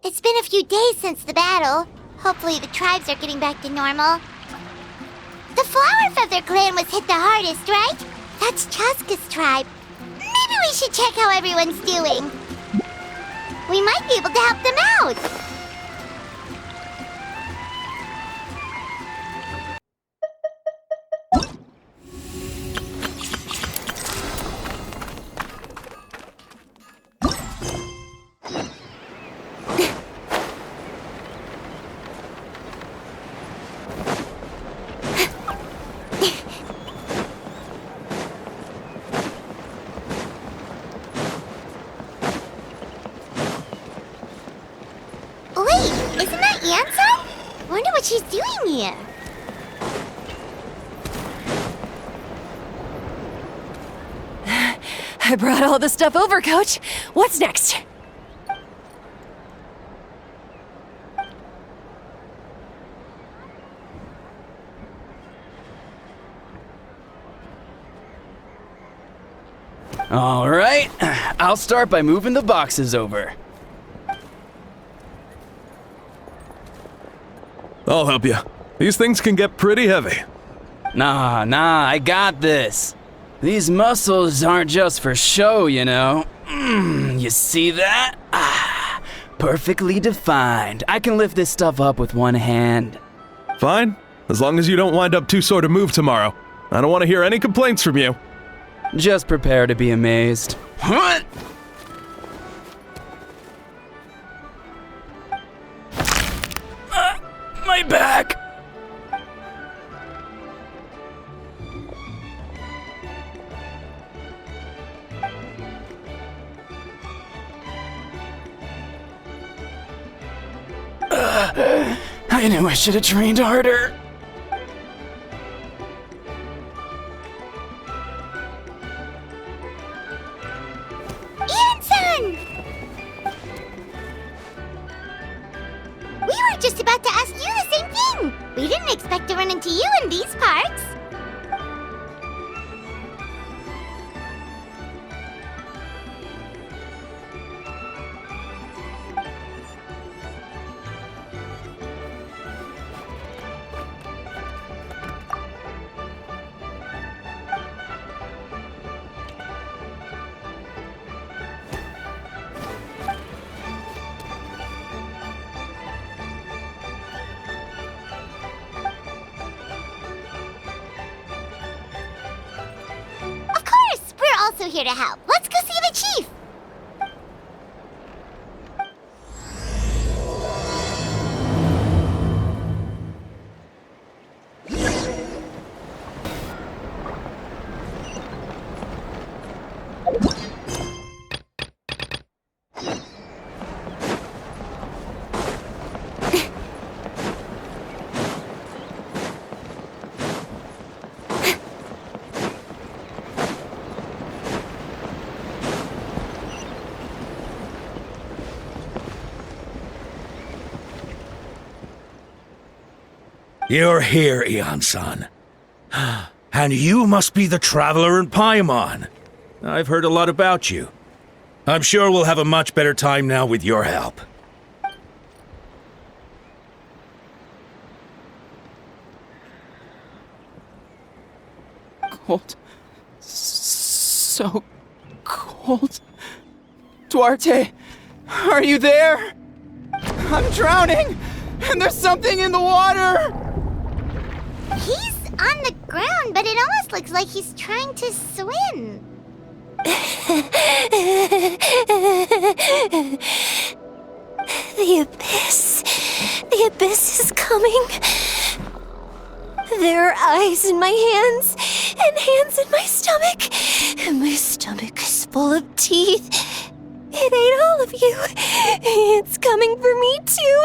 It's been a few days since the battle. Hopefully the tribes are getting back to normal. The Flower Feather clan was hit the hardest, right? That's Chaska's tribe. Maybe we should check how everyone's doing. We might be able to help them out. She's doing here? I brought all the stuff over, Coach. What's next? All right, I'll start by moving the boxes over. I'll help you. These things can get pretty heavy. Nah, I got this. These muscles aren't just for show, you know. You see that? Perfectly defined. I can lift this stuff up with one hand. Fine, as long as you don't wind up too sore to move tomorrow. I don't want to hear any complaints from you. Just prepare to be amazed. What? My back! I knew I should have trained harder. Ian-san! We were just about to ask you the same thing! We didn't expect to run into you in these parts! Also here to help. Let's go see the chief! You're here, Ian-san. And you must be the traveler in Paimon. I've heard a lot about you. I'm sure we'll have a much better time now with your help. Cold. So cold. Duarte, are you there? I'm drowning, and there's something in the water! He's on the ground, but it almost looks like he's trying to swim. The abyss. The abyss is coming. There are eyes in my hands, and hands in my stomach. And my stomach is full of teeth. It ate all of you. It's coming for me, too.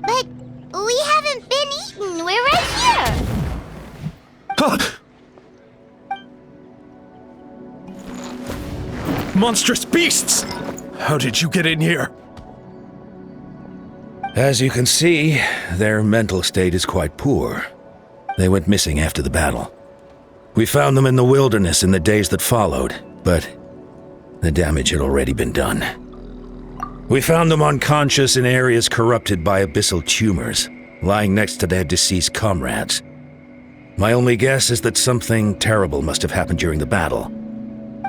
But we haven't been eaten. We're right here. Monstrous beasts! How did you get in here? As you can see, their mental state is quite poor. They went missing after the battle. We found them in the wilderness in the days that followed, but the damage had already been done. We found them unconscious in areas corrupted by abyssal tumors, lying next to their deceased comrades. My only guess is that something terrible must have happened during the battle.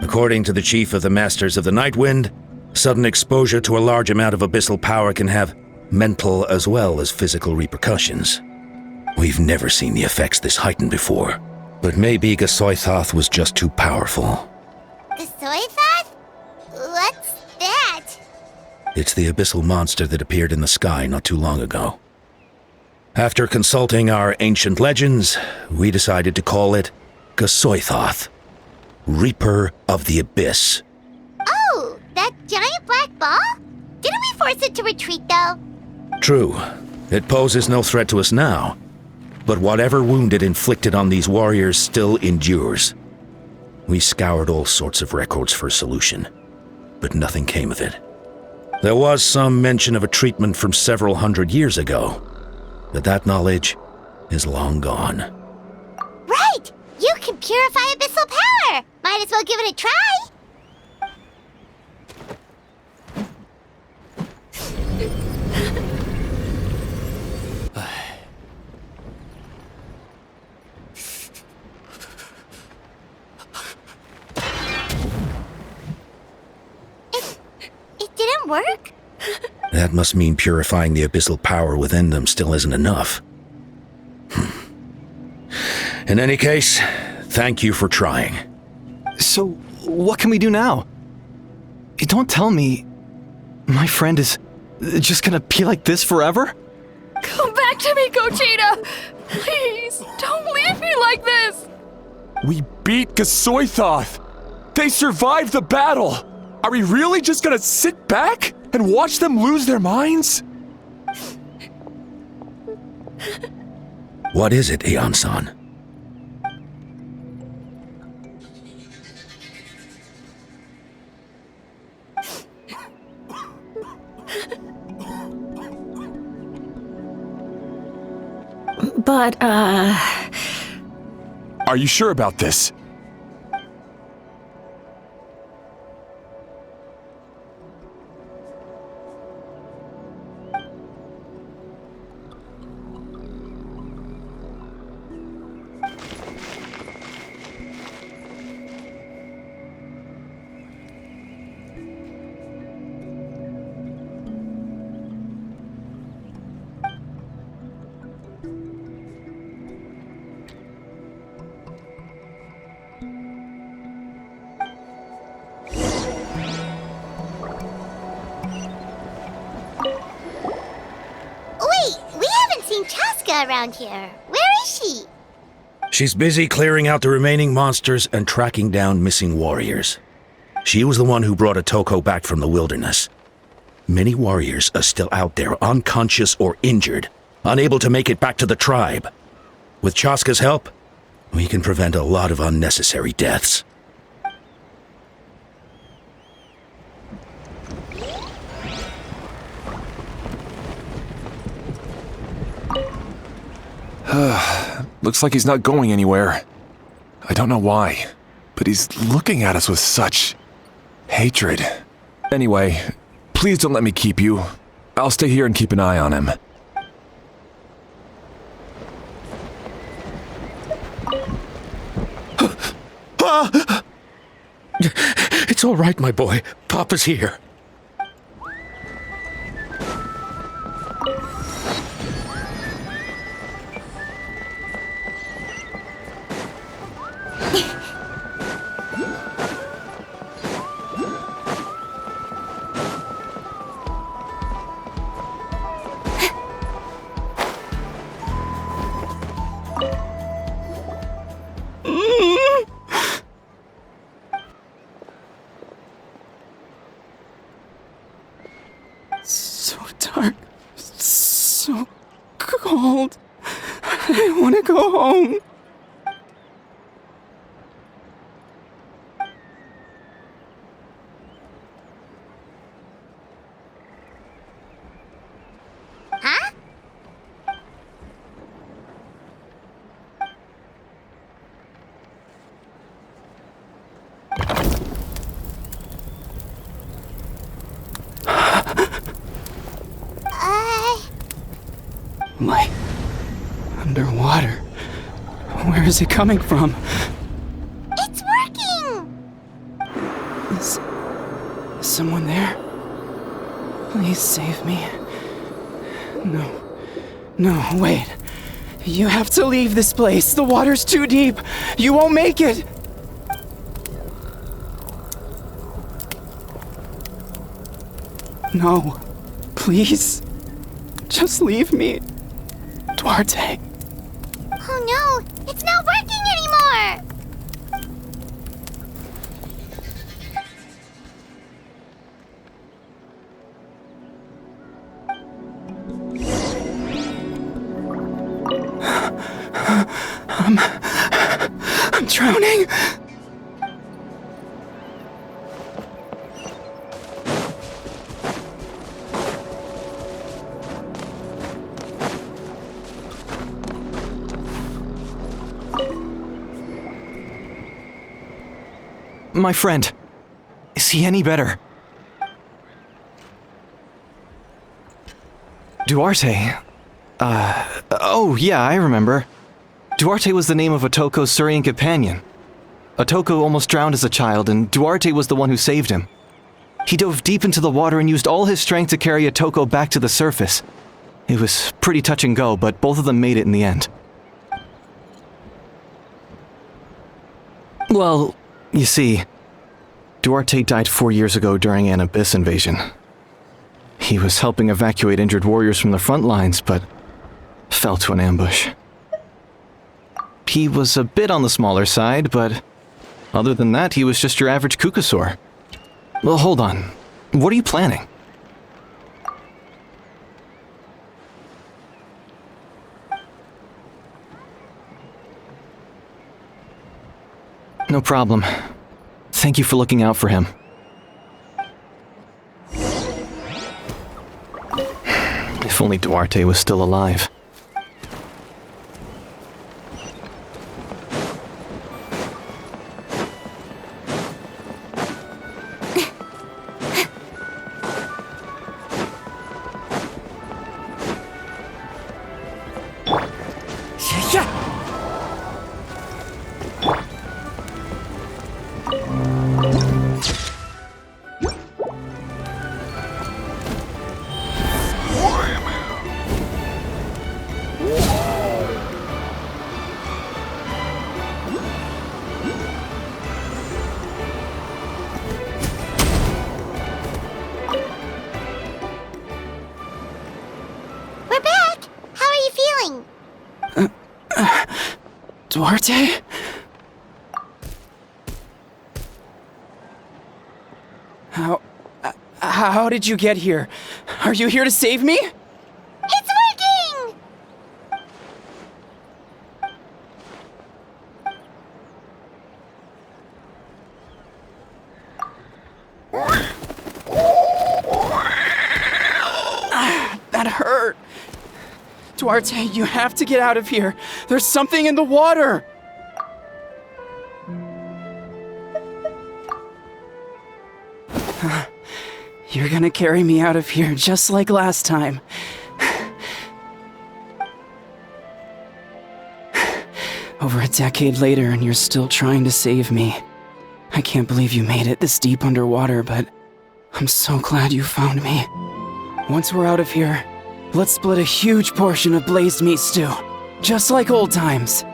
According to the chief of the Masters of the Nightwind, sudden exposure to a large amount of abyssal power can have mental as well as physical repercussions. We've never seen the effects this heightened before, but maybe Gosoythoth was just too powerful. Gosoythoth? What's that? It's the abyssal monster that appeared in the sky not too long ago. After consulting our ancient legends, we decided to call it Gosoythoth, Reaper of the Abyss. Oh, that giant black ball? Didn't we force it to retreat, though? True. It poses no threat to us now, but whatever wound it inflicted on these warriors still endures. We scoured all sorts of records for a solution, but nothing came of it. There was some mention of a treatment from several hundred years ago, but that knowledge is long gone. Right! You can purify abyssal power! Might as well give it a try! It didn't work? That must mean purifying the abyssal power within them still isn't enough. In any case, thank you for trying. So, what can we do now? Don't tell me my friend is just gonna be like this forever? Come back to me, Cochitta! Please, don't leave me like this! We beat Gosoythoth! They survived the battle! Are we really just gonna sit back and watch them lose their minds? What is it, Aeon-san? But, Are you sure about this? Around here. Where is she? She's busy clearing out the remaining monsters and tracking down missing warriors. She was the one who brought Atoco back from the wilderness. Many warriors are still out there, unconscious or injured, unable to make it back to the tribe. With Chaska's help, we can prevent a lot of unnecessary deaths. Looks like he's not going anywhere. I don't know why, but he's looking at us with such hatred. Anyway, please don't let me keep you. I'll stay here and keep an eye on him. It's all right, my boy. Papa's here. So dark, so cold. I want to go home. Huh? Like, underwater. Where is it coming from? It's working! Is someone there? Please save me. No, wait. You have to leave this place. The water's too deep. You won't make it. No, please. Just leave me. Duarte. Oh no, it's not working anymore! I'm drowning. My friend. Is he any better? Duarte? Oh yeah, I remember. Duarte was the name of Atoco's Surian companion. Atoco almost drowned as a child, and Duarte was the one who saved him. He dove deep into the water and used all his strength to carry Atoco back to the surface. It was pretty touch and go, but both of them made it in the end. Well, you see, Duarte died 4 years ago during an Abyss invasion. He was helping evacuate injured warriors from the front lines, but fell to an ambush. He was a bit on the smaller side, but other than that, he was just your average Kukasaur. Well, hold on. What are you planning? No problem. Thank you for looking out for him. If only Duarte was still alive. We're back! How are you feeling? Duarte? How did you get here? Are you here to save me? It's working! That hurt. Duarte, you have to get out of here. There's something in the water. You're gonna carry me out of here just like last time. Over a decade later, and you're still trying to save me. I can't believe you made it this deep underwater, but I'm so glad you found me. Once we're out of here, let's split a huge portion of blazed meat stew, just like old times.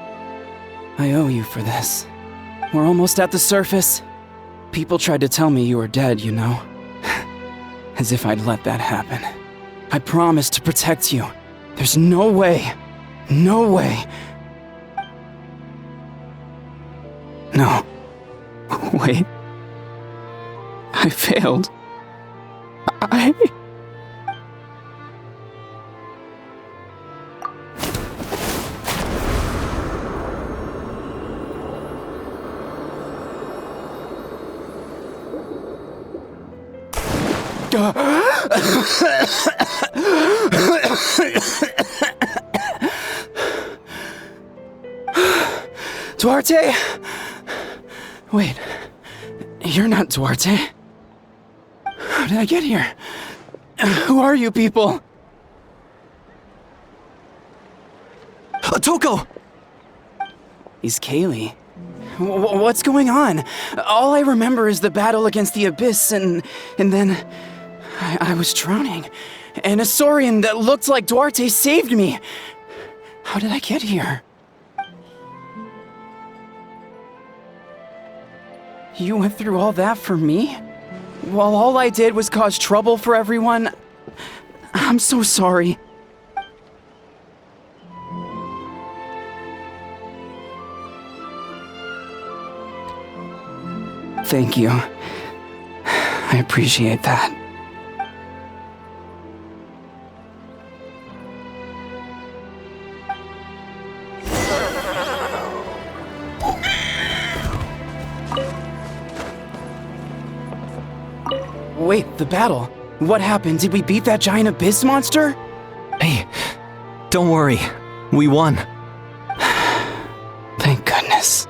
I owe you for this. We're almost at the surface. People tried to tell me you were dead, you know. As if I'd let that happen. I promised to protect you. There's no way. No way. No. Wait. I failed. Duarte? Wait, you're not Duarte. How did I get here? Who are you people? Atoco! He's Kaylee. What's going on? All I remember is the battle against the Abyss, and then I was drowning. And a Saurian that looked like Duarte saved me. How did I get here? You went through all that for me? While all I did was cause trouble for everyone? I'm so sorry. Thank you. I appreciate that. Wait, the battle. What happened? Did we beat that giant abyss monster? Hey, don't worry. We won. Thank goodness.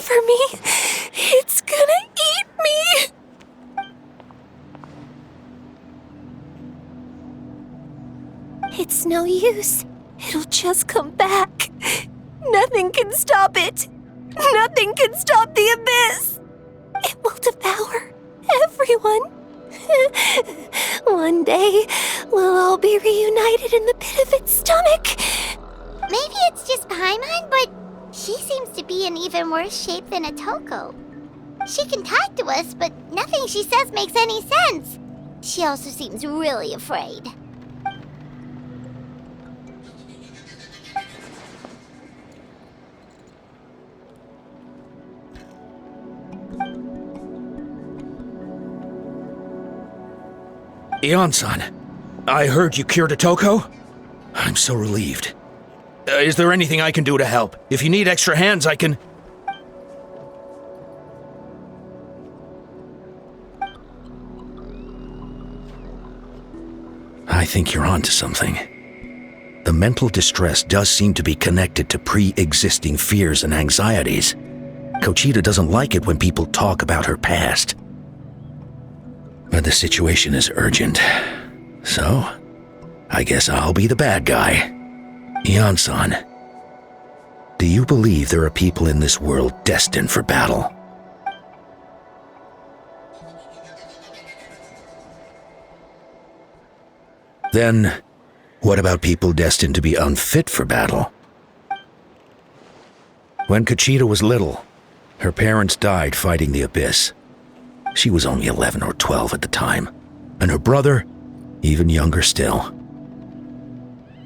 For me, it's gonna eat me. It's no use. It'll just come back. Nothing can stop it. Nothing can stop the abyss. It will devour everyone. One day, we'll all be reunited in the pit of its stomach. Maybe it's just Paimon, but she seems to be in even worse shape than Atoco. She can talk to us, but nothing she says makes any sense. She also seems really afraid. Ion-san, I heard you cured Atoco? I'm so relieved. Is there anything I can do to help? If you need extra hands, I can... I think you're onto something. The mental distress does seem to be connected to pre-existing fears and anxieties. Cochitta doesn't like it when people talk about her past. But the situation is urgent. So, I guess I'll be the bad guy. Ion-san, do you believe there are people in this world destined for battle? Then, what about people destined to be unfit for battle? When Cochitta was little, her parents died fighting the Abyss. She was only 11 or 12 at the time, and her brother, even younger still.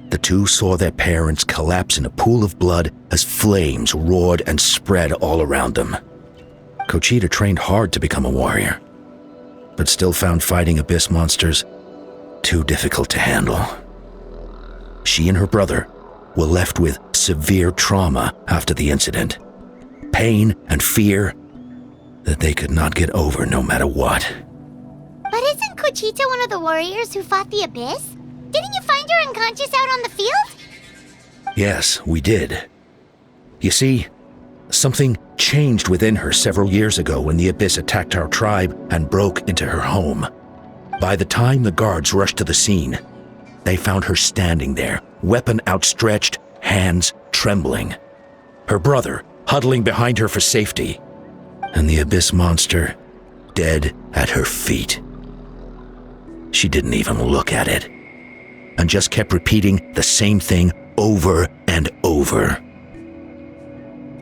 The two saw their parents collapse in a pool of blood as flames roared and spread all around them. Cochitta trained hard to become a warrior, but still found fighting abyss monsters too difficult to handle. She and her brother were left with severe trauma after the incident, pain and fear that they could not get over no matter what. But isn't Cochitta one of the warriors who fought the Abyss? Didn't you find her unconscious out on the field? Yes, we did. You see, something changed within her several years ago when the Abyss attacked our tribe and broke into her home. By the time the guards rushed to the scene, they found her standing there, weapon outstretched, hands trembling. Her brother huddling behind her for safety, and the Abyss monster dead at her feet. She didn't even look at it, and just kept repeating the same thing over and over.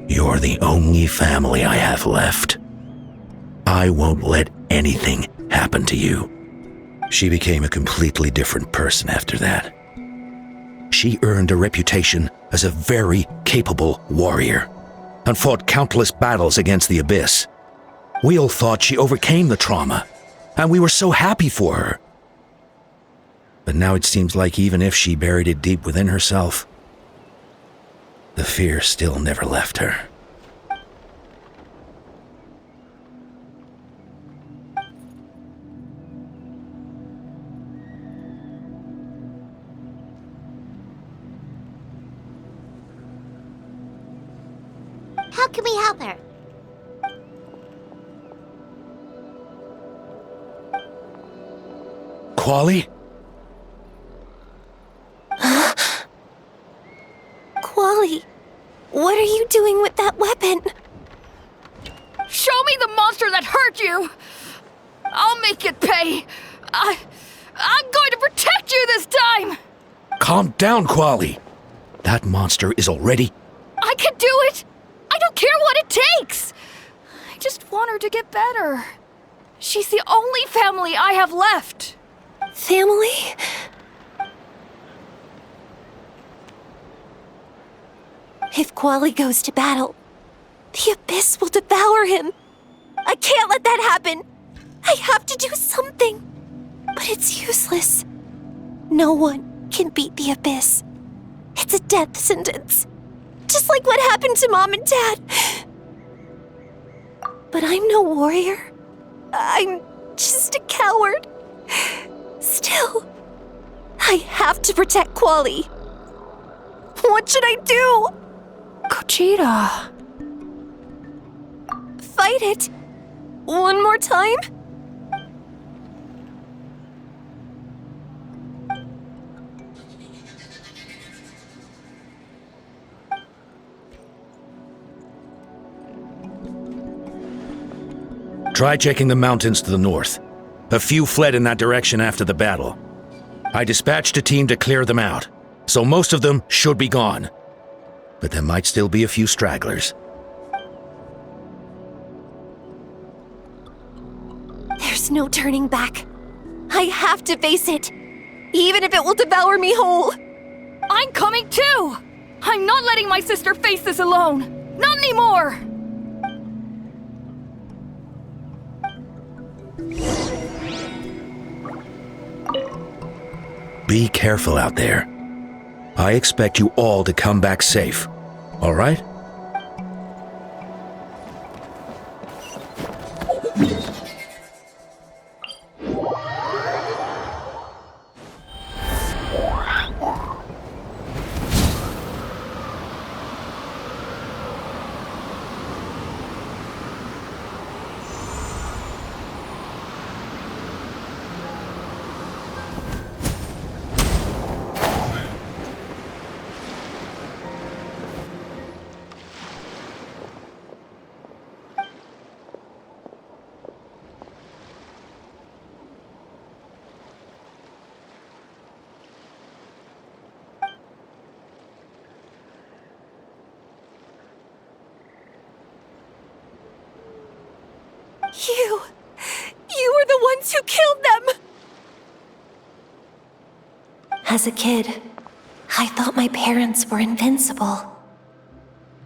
You're the only family I have left. I won't let anything happen to you. She became a completely different person after that. She earned a reputation as a very capable warrior and fought countless battles against the Abyss. We all thought she overcame the trauma, and we were so happy for her. But now it seems like even if she buried it deep within herself, The fear still never left her. How can we help her? Quali? Quali, what are you doing with that weapon? Show me the monster that hurt you! I'll make it pay! I'm going to protect you this time! Calm down, Quali. That monster is already... I can do it! I don't care what it takes! I just want her to get better. She's the only family I have left. Family? If Quali goes to battle, the Abyss will devour him. I can't let that happen. I have to do something. But it's useless. No one can beat the Abyss. It's a death sentence. Just like what happened to Mom and Dad. But I'm no warrior. I'm just a coward. Still, I have to protect Quali. What should I do? Cochitta. Fight it. One more time? Try checking the mountains to the north. A few fled in that direction after the battle. I dispatched a team to clear them out, so most of them should be gone. But there might still be a few stragglers. There's no turning back. I have to face it, even if it will devour me whole. I'm coming too! I'm not letting my sister face this alone! Not anymore! Be careful out there. I expect you all to come back safe, all right? You were the ones who killed them! As a kid, I thought my parents were invincible.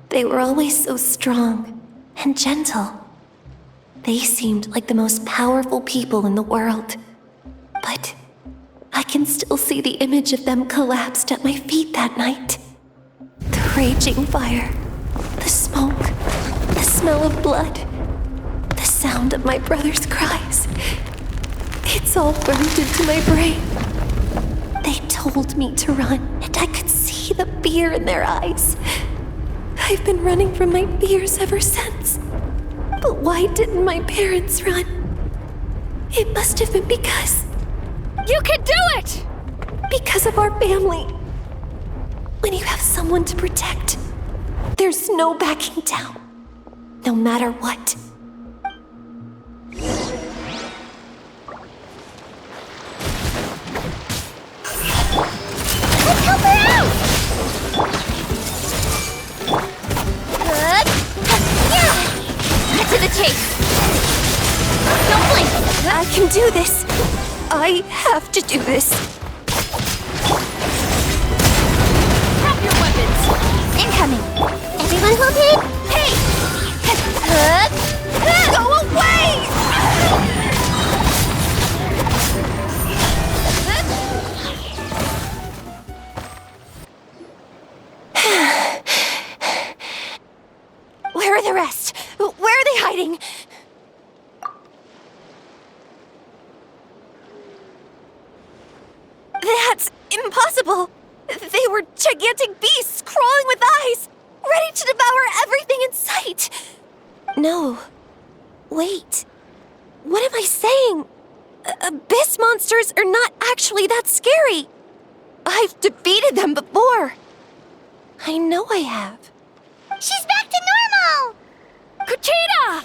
They were always so strong and gentle. They seemed like the most powerful people in the world. But I can still see the image of them collapsed at my feet that night. The raging fire, the smoke, the smell of blood. The sound of my brother's cries. It's all burned into my brain. They told me to run, and I could see the fear in their eyes. I've been running from my fears ever since. But why didn't my parents run? It must have been because... You can do it! Because of our family. When you have someone to protect, there's no backing down. No matter what. Let's help her out! Cut to the chase! Don't blink! I can do this. I have to do this. Drop your weapons! Incoming! Everyone hold it! Hey! Go away! That's impossible! They were gigantic beasts crawling with eyes, ready to devour everything in sight! No. Wait. What am I saying? Abyss monsters are not actually that scary. I've defeated them before. I know I have. She's back to normal! Cochitta!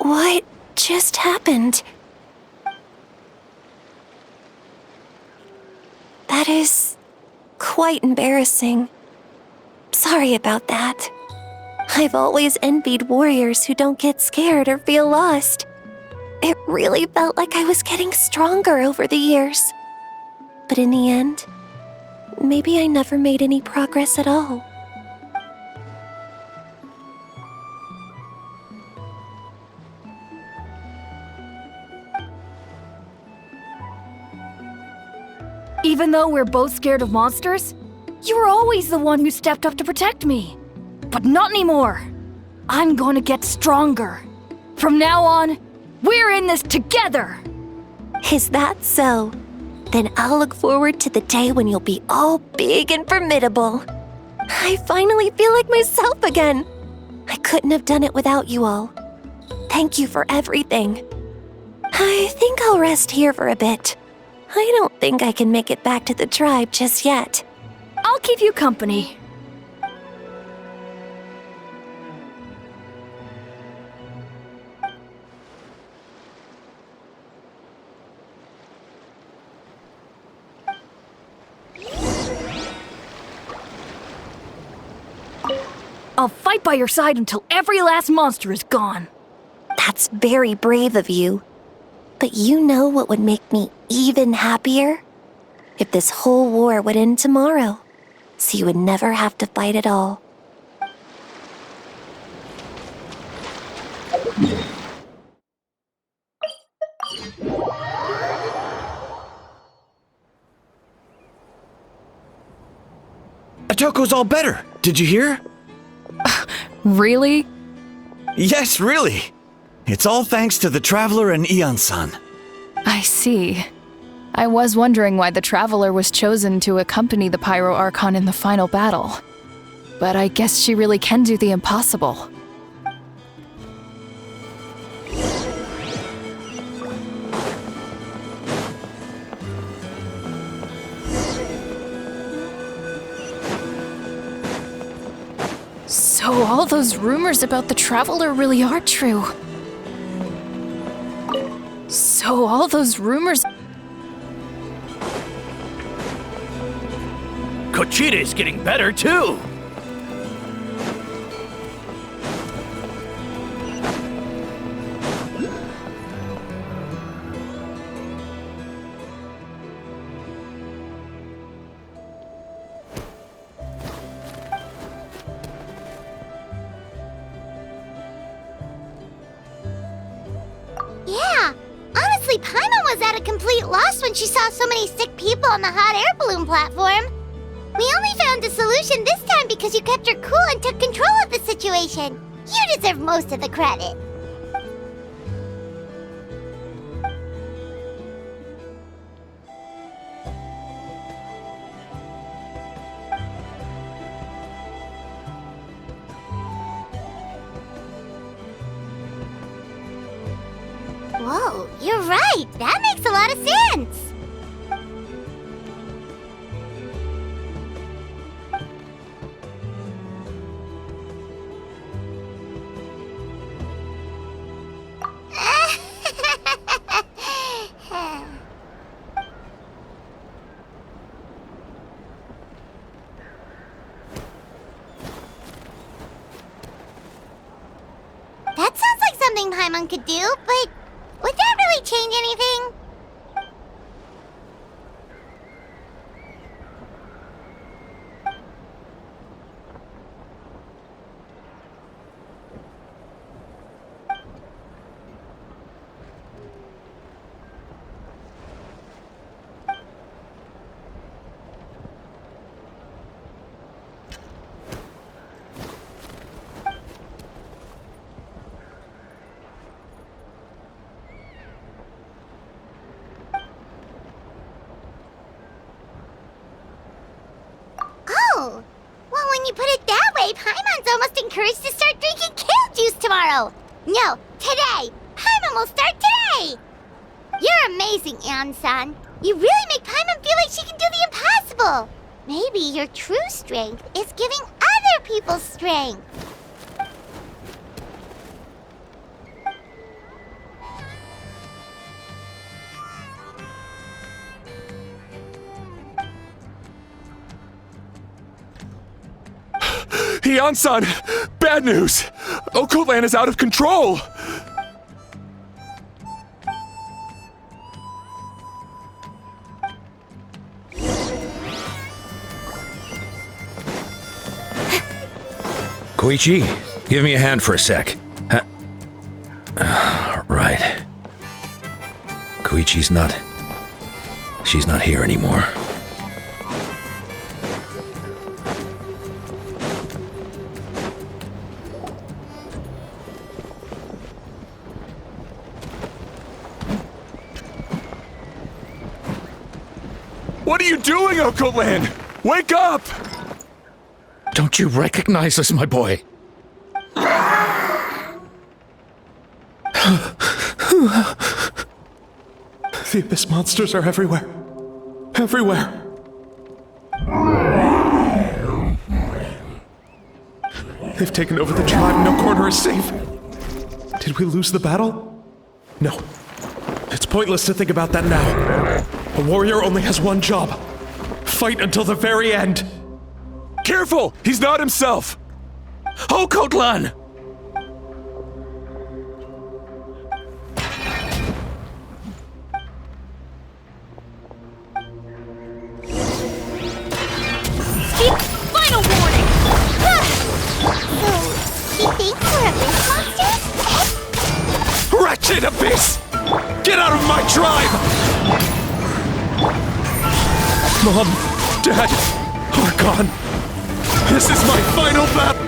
What just happened? That is quite embarrassing. Sorry about that. I've always envied warriors who don't get scared or feel lost. It really felt like I was getting stronger over the years. But in the end, maybe I never made any progress at all. Even though we're both scared of monsters, you were always the one who stepped up to protect me. But not anymore. I'm going to get stronger. From now on, we're in this together! Is that so? Then I'll look forward to the day when you'll be all big and formidable. I finally feel like myself again. I couldn't have done it without you all. Thank you for everything. I think I'll rest here for a bit. I don't think I can make it back to the tribe just yet. I'll keep you company. I'll fight by your side until every last monster is gone. That's very brave of you. But you know what would make me even happier? If this whole war would end tomorrow, so you would never have to fight at all. Atoco's all better. Did you hear? Really? Yes, really. It's all thanks to the Traveler and Eon-san. I see. I was wondering why the Traveler was chosen to accompany the Pyro Archon in the final battle. But I guess she really can do the impossible. So all those rumors about the Traveler really are true. So all those rumors... Cochitta is getting better, too! Yeah, honestly, Paimon was at a complete loss when she saw so many sick people on the hot air balloon platform. We only found a solution this time because you kept her cool and took control of the situation. You deserve most of the credit. Whoa, you're right. That makes a lot of sense. That sounds like something Paimon could do, but would that really change anything? Oh! Well, when you put it that way, Paimon's almost encouraged to start drinking kale juice tomorrow! No, today! Paimon will start today! You're amazing, Eon-san. You really make Paimon feel like she can do the impossible! Maybe your true strength is giving other people strength! Eon-san! Bad news! Ocotlan is out of control! Koichi, give me a hand for a sec. Right. Koichi's not... She's not here anymore. What are you doing, Ocotlan? Wake up! Don't you recognize us, my boy? The Abyss monsters are everywhere. Everywhere. They've taken over the tribe. No corner is safe. Did we lose the battle? No. It's pointless to think about that now. A warrior only has one job. Fight until the very end. Careful! He's not himself! Ocotlan! Final warning! So, he thinks we're Abyss monsters? Wretched Abyss! Get out of my tribe! Mom, Dad, Archon. This is my final battle!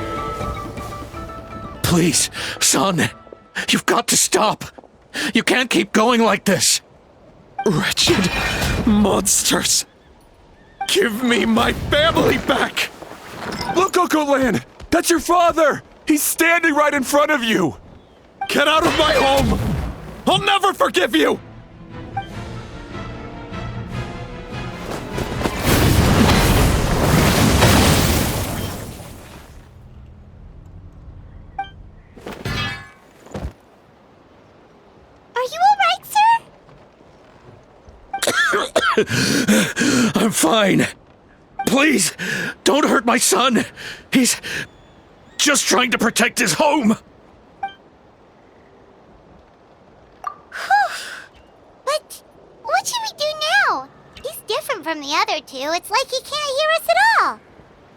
Please, son, you've got to stop. You can't keep going like this. Wretched monsters! Give me my family back! Look, Ocotlan! That's your father! He's standing right in front of you! Get out of my home! I'll never forgive you! Are you alright, sir? I'm fine. Please, don't hurt my son. He's just trying to protect his home. But what should we do now? He's different from the other two. It's like he can't hear us at all.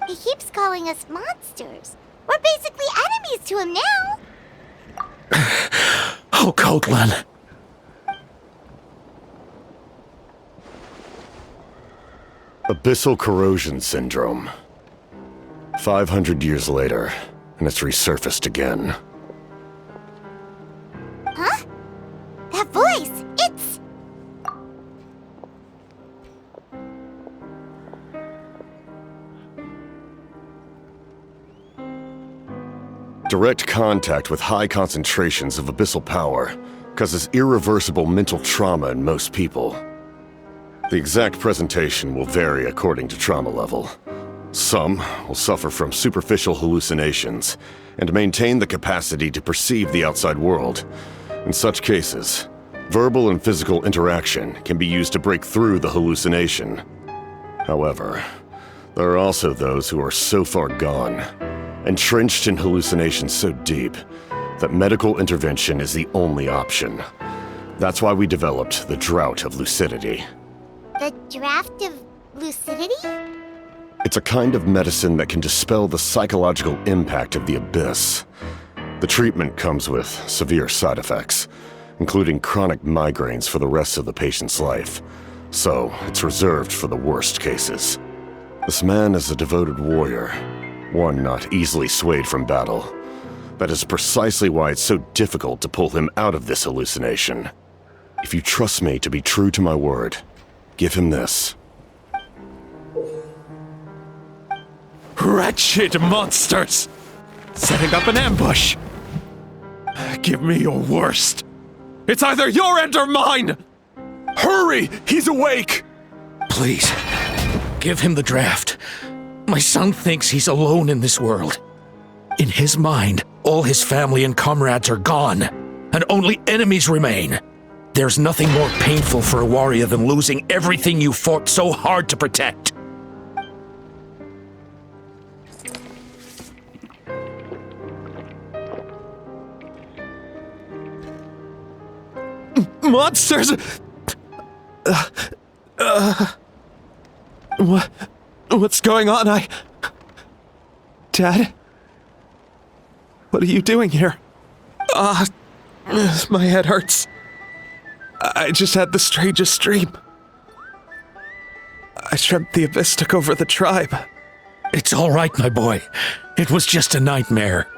He keeps calling us monsters. We're basically enemies to him now. Oh, Ocotlan. Abyssal corrosion syndrome. 500 years later, and it's resurfaced again. Huh? That voice, it's... Direct contact with high concentrations of abyssal power causes irreversible mental trauma in most people. The exact presentation will vary according to trauma level. Some will suffer from superficial hallucinations and maintain the capacity to perceive the outside world. In such cases, verbal and physical interaction can be used to break through the hallucination. However, there are also those who are so far gone, entrenched in hallucinations so deep, that medical intervention is the only option. That's why we developed the Draught of Lucidity. The Draught of Lucidity? It's a kind of medicine that can dispel the psychological impact of the Abyss. The treatment comes with severe side effects, including chronic migraines for the rest of the patient's life. So, it's reserved for the worst cases. This man is a devoted warrior, one not easily swayed from battle. That is precisely why it's so difficult to pull him out of this hallucination. If you trust me to be true to my word, give him this. Wretched monsters! Setting up an ambush! Give me your worst. It's either your end or mine! Hurry! He's awake! Please, give him the draft. My son thinks he's alone in this world. In his mind, all his family and comrades are gone, and only enemies remain. There's nothing more painful for a warrior than losing everything you fought so hard to protect. Monsters! What's going on? Dad? What are you doing here? My head hurts. I just had the strangest dream. I dreamt the Abyss took over the tribe. It's all right, my boy. It was just a nightmare.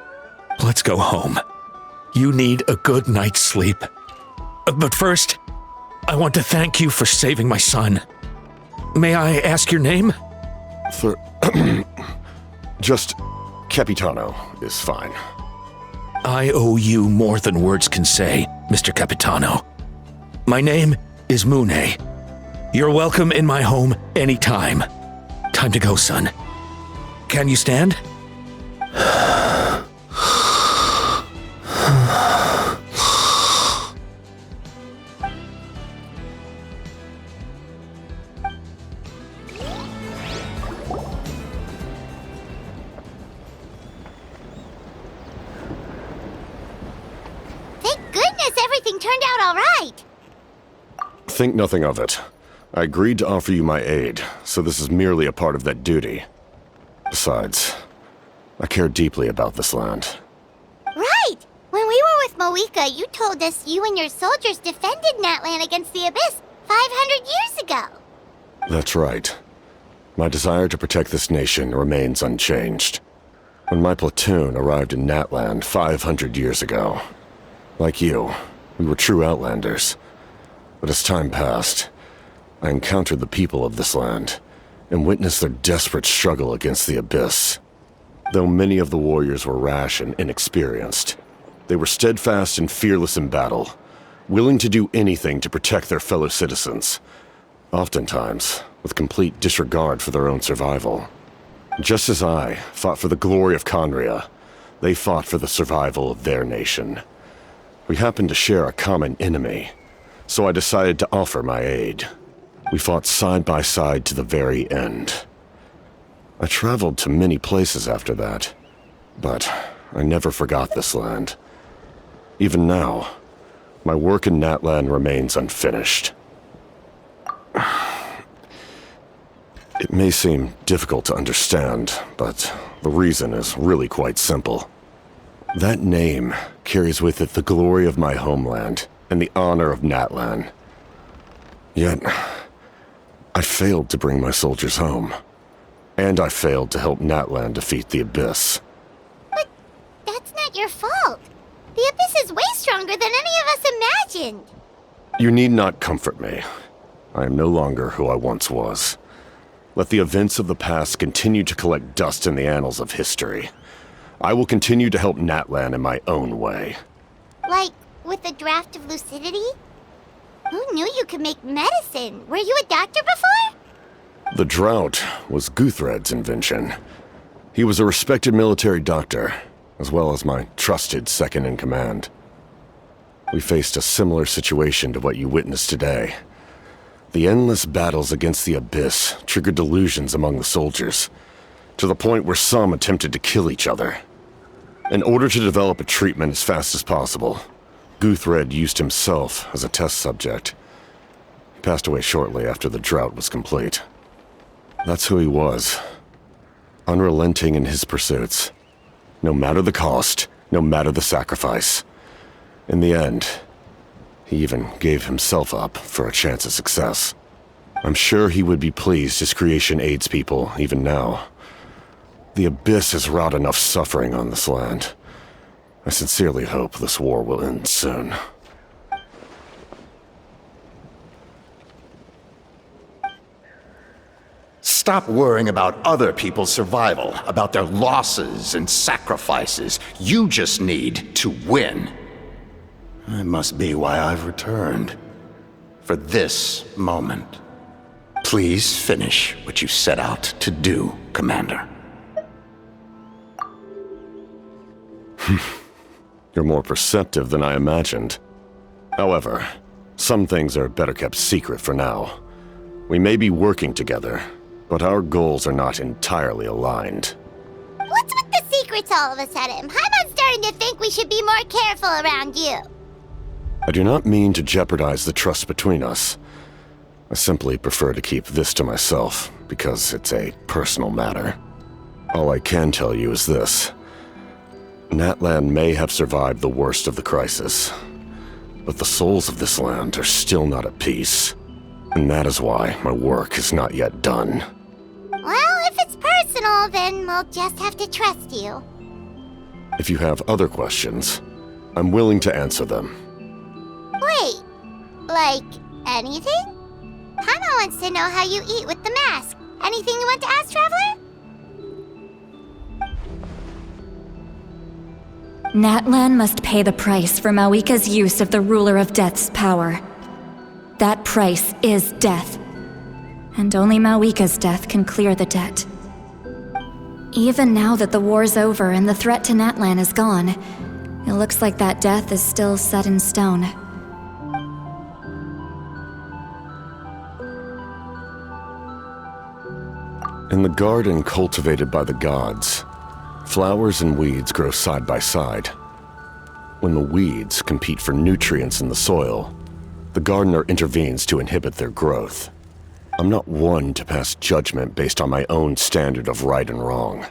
Let's go home. You need a good night's sleep. But first, I want to thank you for saving my son. May I ask your name? Just Capitano is fine. I owe you more than words can say, Mr. Capitano. My name is Mune. You're welcome in my home anytime. Time to go, son. Can you stand? Thank goodness everything turned out all right. Think nothing of it. I agreed to offer you my aid, so this is merely a part of that duty. Besides, I care deeply about this land. Right! When we were with Moika, you told us you and your soldiers defended Natlan against the Abyss 500 years ago. That's right. My desire to protect this nation remains unchanged. When my platoon arrived in Natlan 500 years ago, like you, we were true outlanders. But as time passed, I encountered the people of this land and witnessed their desperate struggle against the Abyss. Though many of the warriors were rash and inexperienced, they were steadfast and fearless in battle, willing to do anything to protect their fellow citizens, oftentimes with complete disregard for their own survival. Just as I fought for the glory of Conria, they fought for the survival of their nation. We happened to share a common enemy, so I decided to offer my aid. We fought side by side to the very end. I traveled to many places after that, but I never forgot this land. Even now, my work in Natlan remains unfinished. It may seem difficult to understand, but the reason is really quite simple. That name carries with it the glory of my homeland and the honor of Natlan. Yet, I failed to bring my soldiers home. And I failed to help Natlan defeat the Abyss. But that's not your fault. The Abyss is way stronger than any of us imagined. You need not comfort me. I am no longer who I once was. Let the events of the past continue to collect dust in the annals of history. I will continue to help Natlan in my own way. Like, with the Draught of Lucidity? Who knew you could make medicine? Were you a doctor before? The drought was Guthred's invention. He was a respected military doctor, as well as my trusted second-in-command. We faced a similar situation to what you witnessed today. The endless battles against the Abyss triggered delusions among the soldiers, to the point where some attempted to kill each other. In order to develop a treatment as fast as possible, Guthred used himself as a test subject. He passed away shortly after the drought was complete. That's who he was. Unrelenting in his pursuits. No matter the cost, no matter the sacrifice. In the end, he even gave himself up for a chance at success. I'm sure he would be pleased his creation aids people even now. The Abyss has wrought enough suffering on this land. I sincerely hope this war will end soon. Stop worrying about other people's survival, about their losses and sacrifices. You just need to win. That must be why I've returned. For this moment. Please finish what you set out to do, Commander. You're more perceptive than I imagined. However, some things are better kept secret for now. We may be working together, but our goals are not entirely aligned. What's with the secrets all of a sudden? Paimon's starting to think we should be more careful around you. I do not mean to jeopardize the trust between us. I simply prefer to keep this to myself, because it's a personal matter. All I can tell you is this. Natlan may have survived the worst of the crisis, but the souls of this land are still not at peace. And that is why my work is not yet done. Well, if it's personal, then we'll just have to trust you. If you have other questions, I'm willing to answer them. Wait, like anything? Paimon wants to know how you eat with the mask. Anything you want to ask, Traveler? Natlan must pay the price for Mawika's use of the Ruler of Death's power. That price is death. And only Mawika's death can clear the debt. Even now that the war's over and the threat to Natlan is gone, it looks like that death is still set in stone. In the garden cultivated by the gods, flowers and weeds grow side by side. When the weeds compete for nutrients in the soil, the gardener intervenes to inhibit their growth. I'm not one to pass judgment based on my own standard of right and wrong.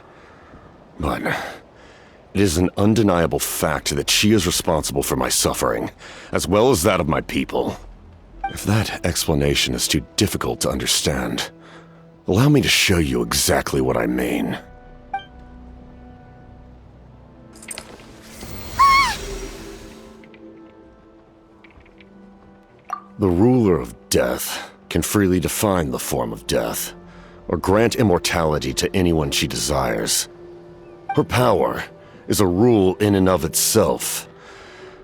But it is an undeniable fact that she is responsible for my suffering, as well as that of my people. If that explanation is too difficult to understand, allow me to show you exactly what I mean. The ruler of death can freely define the form of death, or grant immortality to anyone she desires. Her power is a rule in and of itself.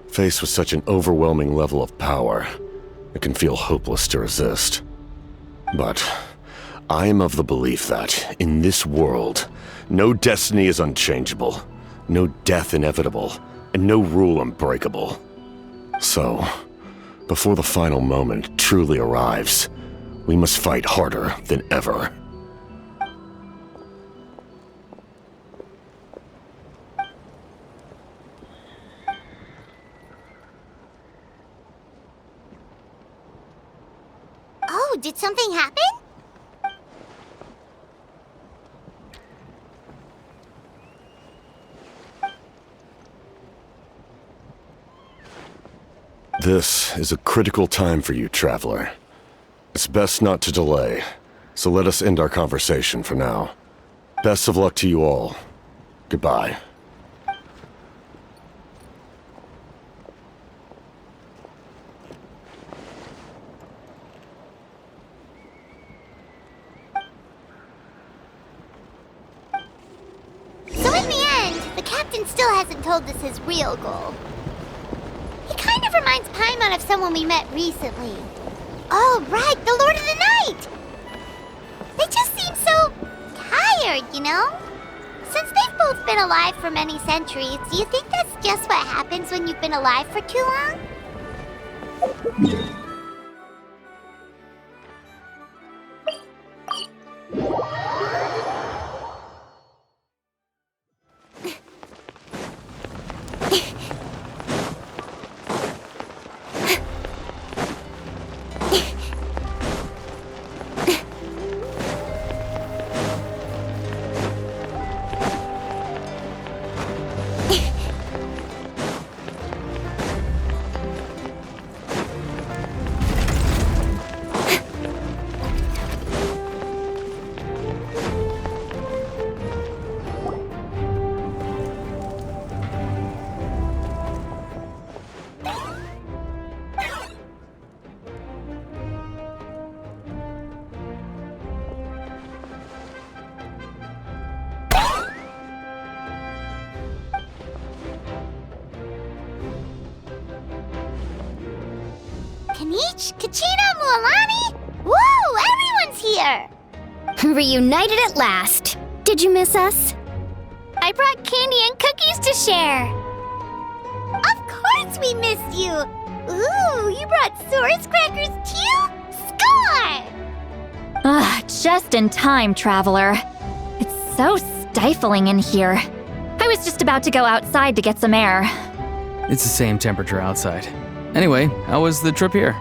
Faced with such an overwhelming level of power, it can feel hopeless to resist. But I am of the belief that, in this world, no destiny is unchangeable, no death inevitable, and no rule unbreakable. So, before the final moment truly arrives, we must fight harder than ever. Oh, did something happen? This is a critical time for you, Traveler. It's best not to delay, so let us end our conversation for now. Best of luck to you all. Goodbye. So in the end, the captain still hasn't told us his real goal. He kind of reminds Paimon of someone we met recently. Oh, right, the Lord of the Night! They just seem so tired, you know? Since they've both been alive for many centuries, do you think that's just what happens when you've been alive for too long? much! Cochitta, Mualani! Woo! Everyone's here! Reunited at last. Did you miss us? I brought candy and cookies to share. Of course we missed you! Ooh, you brought Source crackers too? Score! Just in time, Traveler. It's so stifling in here. I was just about to go outside to get some air. It's the same temperature outside. Anyway, how was the trip here?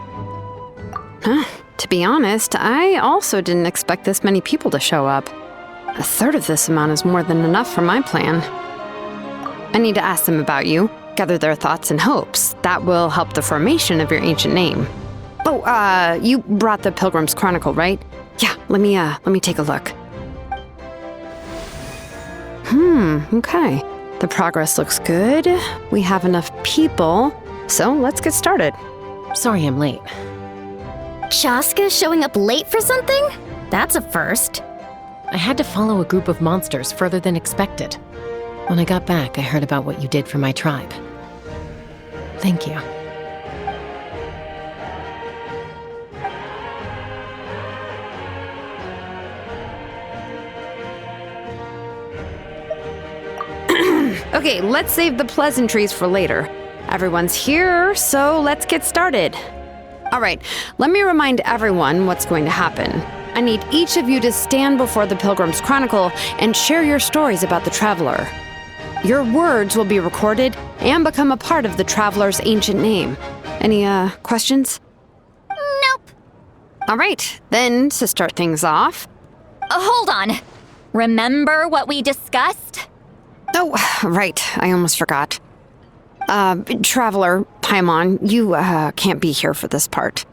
To be honest, I also didn't expect this many people to show up. A third of this amount is more than enough for my plan. I need to ask them about you, gather their thoughts and hopes. That will help the formation of your ancient name. Oh, you brought the Pilgrim's Chronicle, right? Yeah, let me take a look. Okay. The progress looks good. We have enough people, so let's get started. Sorry I'm late. Chaska showing up late for something? That's a first. I had to follow a group of monsters further than expected. When I got back, I heard about what you did for my tribe. Thank you. Okay, let's save the pleasantries for later. Everyone's here, so let's get started. All right, let me remind everyone what's going to happen. I need each of you to stand before the Pilgrim's Chronicle and share your stories about the Traveler. Your words will be recorded and become a part of the Traveler's ancient name. Any, questions? Nope. All right, then to start things off. Hold on. Remember what we discussed? Oh, right, I almost forgot. Traveler, Paimon, you, can't be here for this part.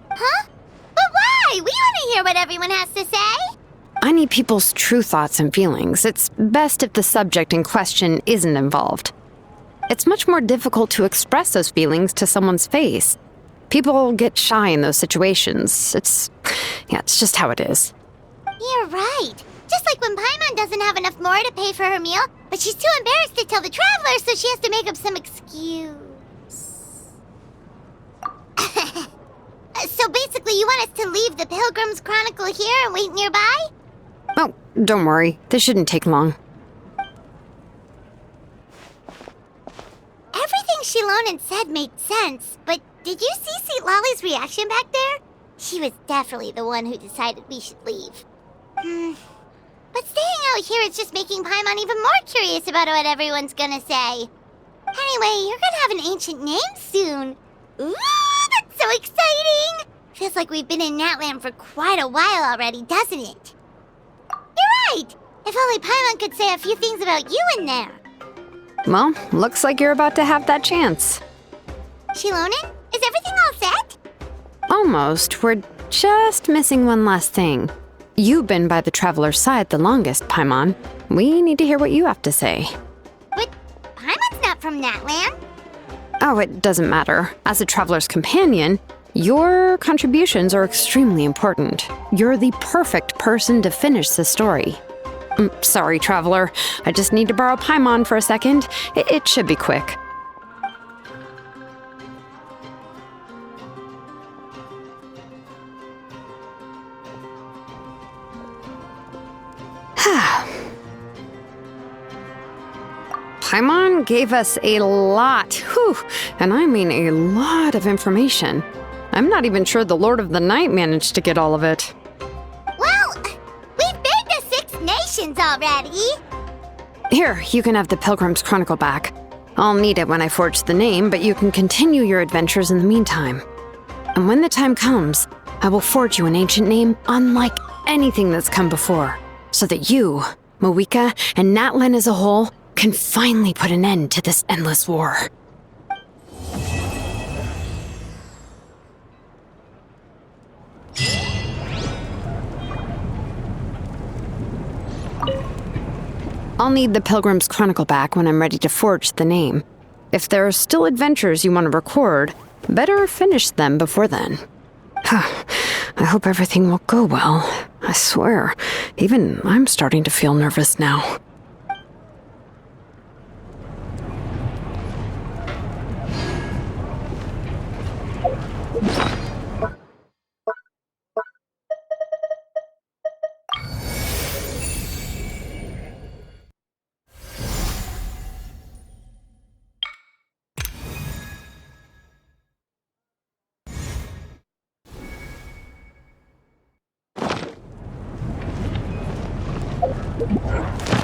Huh? But why? We want to hear what everyone has to say. I need people's true thoughts and feelings. It's best if the subject in question isn't involved. It's much more difficult to express those feelings to someone's face. People get shy in those situations. It's just how it is. You're right. Just like when Paimon doesn't have enough more to pay for her meal, but she's too embarrassed to tell the Traveler, so she has to make up some excuse. So basically, you want us to leave the Pilgrim's Chronicle here and wait nearby? Oh, don't worry. This shouldn't take long. Everything Shilonen said made sense, but did you see St. Lolly's reaction back there? She was definitely the one who decided we should leave. But staying out here is just making Paimon even more curious about what everyone's gonna say. Anyway, you're gonna have an ancient name soon. Ooh, that's so exciting! Feels like we've been in Natland for quite a while already, doesn't it? You're right! If only Paimon could say a few things about you in there. Well, looks like you're about to have that chance. Shilonen, is everything all set? Almost. We're just missing one last thing. You've been by the Traveler's side the longest, Paimon. We need to hear what you have to say. But Paimon's not from Natland. Oh, it doesn't matter. As a Traveler's companion, your contributions are extremely important. You're the perfect person to finish the story. Sorry, Traveler. I just need to borrow Paimon for a second. It should be quick. Paimon gave us a lot, and I mean a lot of information. I'm not even sure the Lord of the Night managed to get all of it. Well, we've been to 6 nations already. Here, you can have the Pilgrim's Chronicle back. I'll need it when I forge the name, but you can continue your adventures in the meantime. And when the time comes, I will forge you an ancient name unlike anything that's come before, so that you, Moeka, and Natlan as a whole can finally put an end to this endless war. I'll need the Pilgrim's Chronicle back when I'm ready to forge the name. If there are still adventures you want to record, better finish them before then. I hope everything will go well. I swear, even I'm starting to feel nervous now. Huh?